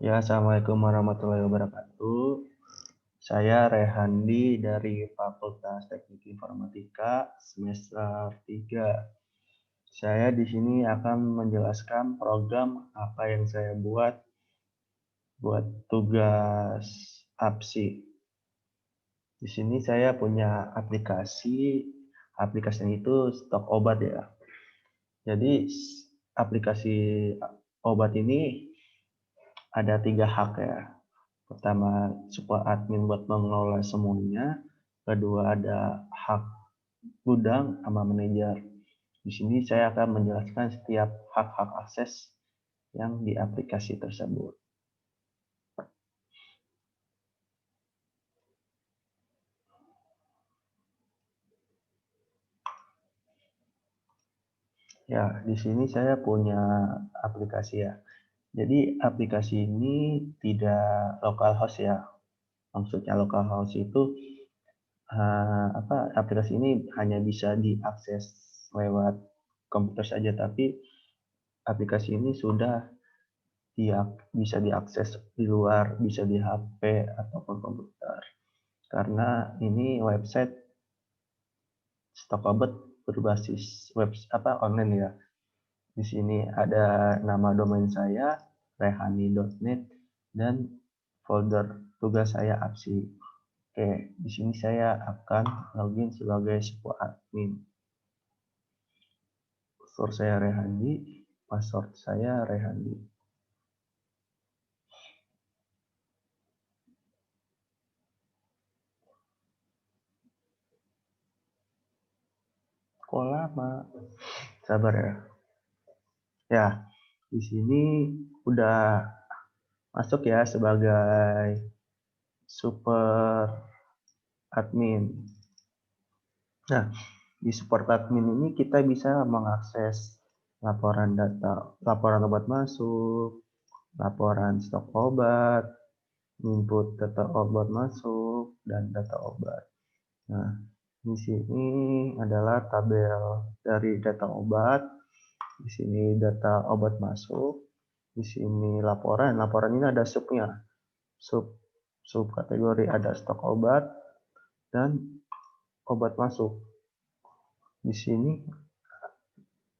Ya, Assalamualaikum warahmatullahi wabarakatuh. Saya Rehandi dari Fakultas Teknik Informatika semester 3. Saya di sini akan menjelaskan program apa yang saya buat tugas APSI. Di sini saya punya aplikasinya itu stok obat ya. Jadi aplikasi obat ini ada 3 hak ya. Pertama, support admin buat mengelola semuanya. Kedua, ada hak gudang sama manajer. Di sini saya akan menjelaskan setiap hak-hak akses yang di aplikasi tersebut. Ya, di sini saya punya aplikasi ya. Jadi aplikasi ini tidak localhost ya. Maksudnya localhost itu aplikasi ini hanya bisa diakses lewat komputer saja, tapi aplikasi ini sudah bisa diakses di luar, bisa di HP ataupun komputer. Karena ini website stok obat berbasis online ya. Di sini ada nama domain saya rehani.net dan folder tugas saya APSI. Oke, di sini saya akan login sebagai support admin. Password saya Rehandi, password saya Rehandi. Kok lama? Sabar ya. Ya, di sini udah masuk ya sebagai super admin. Nah, di support admin ini kita bisa mengakses laporan obat masuk, laporan stok obat, input data obat masuk, dan data obat. Nah, di sini adalah tabel dari data obat. Di sini data obat masuk. Di sini laporan. Laporan ini ada subnya. Sub kategori ada stok obat dan obat masuk. Di sini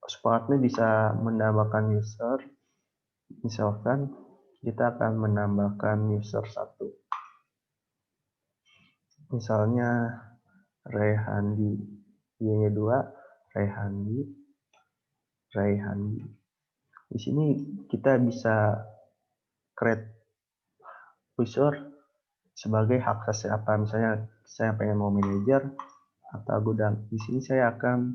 supportnya bisa menambahkan user. Misalkan kita akan menambahkan user 1. Misalnya Rehandi. Y-nya 2, Rehandi. Di sini kita bisa create user sebagai hak akses apa. Misalnya saya pengen mau manajer atau gudang. Di sini saya akan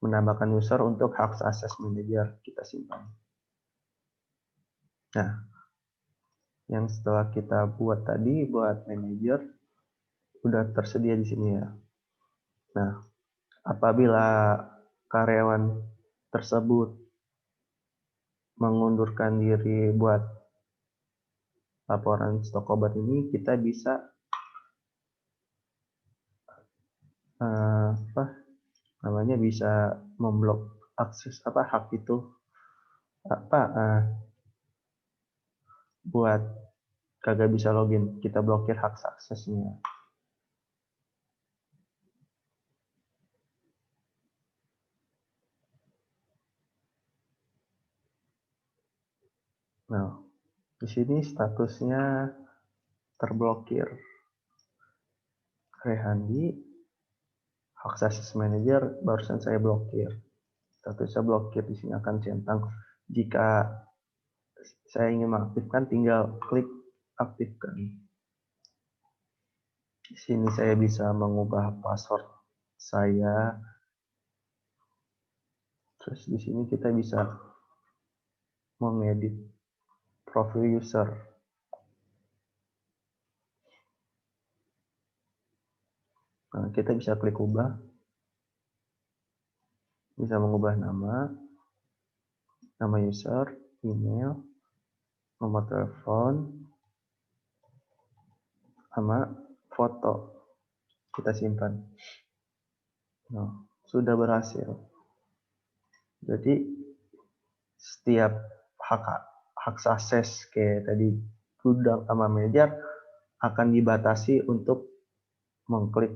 menambahkan user untuk hak akses manajer, kita simpan. Nah, yang setelah kita buat tadi buat manajer udah tersedia di sini ya. Nah, apabila karyawan tersebut mengundurkan diri buat laporan stok obat ini, kita bisa bisa memblok akses hak itu buat kagak bisa login, kita blokir hak aksesnya. Nah, di sini statusnya terblokir. Rehandi, hak akses manager barusan saya blokir. Statusnya blokir, di sini akan centang. Jika saya ingin mengaktifkan, tinggal klik aktifkan. Di sini saya bisa mengubah password saya. Terus di sini kita bisa mengedit profil user. Nah, kita bisa klik ubah. Bisa mengubah nama user, email, nomor telepon, sama foto. Kita simpan. Nah, sudah berhasil. Jadi setiap hak akses kayak tadi gudang sama manajer akan dibatasi untuk mengklik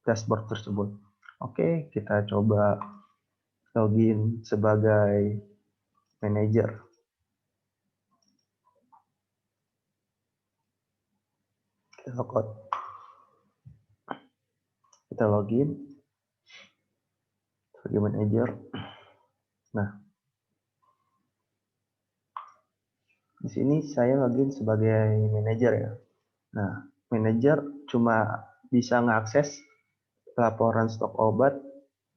dashboard tersebut. Oke, kita coba login sebagai manajer. Kita logout. Kita login sebagai manajer. Nah, di sini saya login sebagai manajer ya. Nah, manajer cuma bisa mengakses laporan stok obat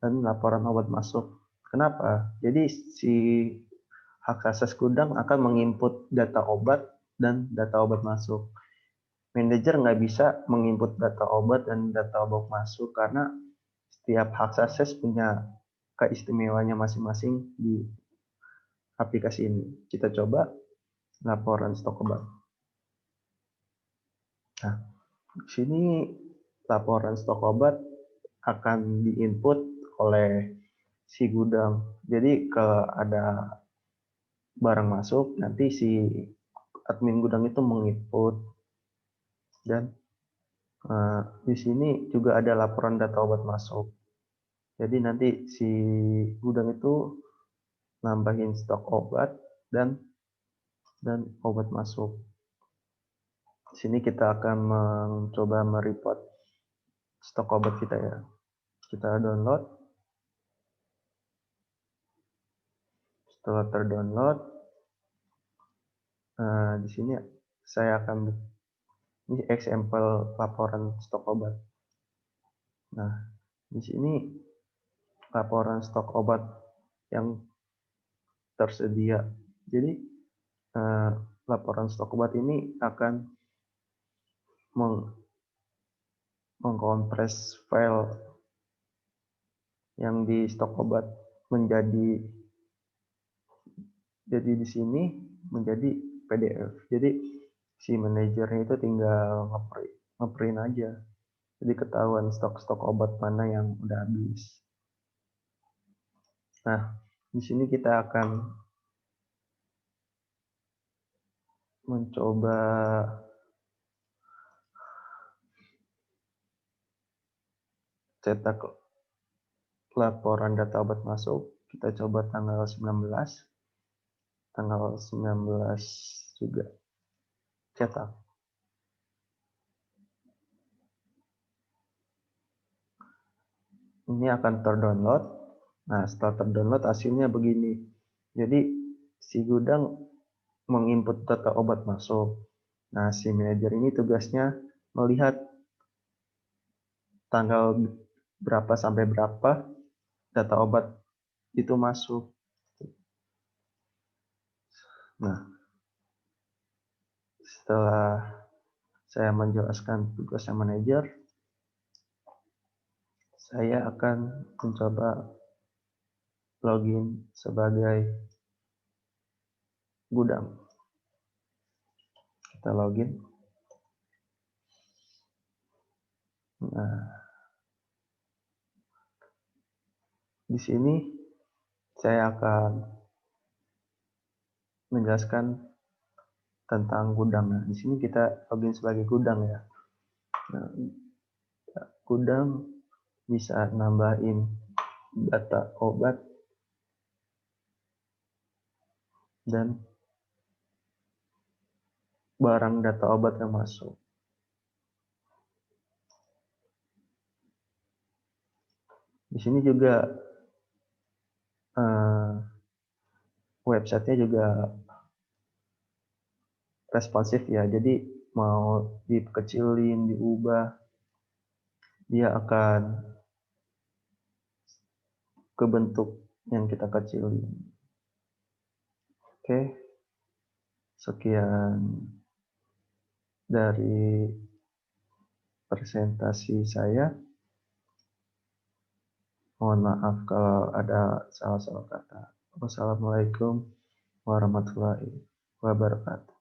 dan laporan obat masuk. Kenapa? Jadi si hak akses gudang akan menginput data obat dan data obat masuk. Manajer nggak bisa menginput data obat dan data obat masuk karena setiap hak akses punya keistimewaannya masing-masing di aplikasi ini. Kita coba laporan stok obat. Nah, di sini laporan stok obat akan diinput oleh si gudang. Jadi kalau ada barang masuk, nanti si admin gudang itu menginput. Dan di sini juga ada laporan data obat masuk. Jadi nanti si gudang itu nambahin stok obat dan obat masuk. Di sini kita akan mencoba mereport stok obat kita ya. Kita download. Setelah terdownload, di sini saya akan ini example laporan stok obat. Nah, di sini laporan stok obat yang tersedia. Jadi laporan stok obat ini akan mengkompres file yang di stok obat menjadi di sini menjadi PDF. Jadi si manajernya itu tinggal ngeprint aja. Jadi ketahuan stok obat mana yang udah habis. Nah, di sini kita akan mencoba cetak laporan data obat masuk. Kita coba tanggal 19. Tanggal 19 juga cetak. Ini akan terdownload. Nah, setelah terdownload hasilnya begini. Jadi si gudang menginput data obat masuk. Nah, si manajer ini tugasnya melihat tanggal berapa sampai berapa data obat itu masuk. Nah, setelah saya menjelaskan tugasnya manajer, saya akan mencoba login sebagai gudang. Kita login. Nah, di sini saya akan menjelaskan tentang gudang. Nah, di sini kita login sebagai gudang ya. Nah, gudang bisa nambahin data obat dan barang data obat yang masuk. Di sini juga websitenya juga responsif ya. Jadi mau dikecilin, diubah, dia akan ke bentuk yang kita kecilin. Oke, sekian dari presentasi saya. Mohon maaf kalau ada salah-salah kata. Wassalamualaikum warahmatullahi wabarakatuh.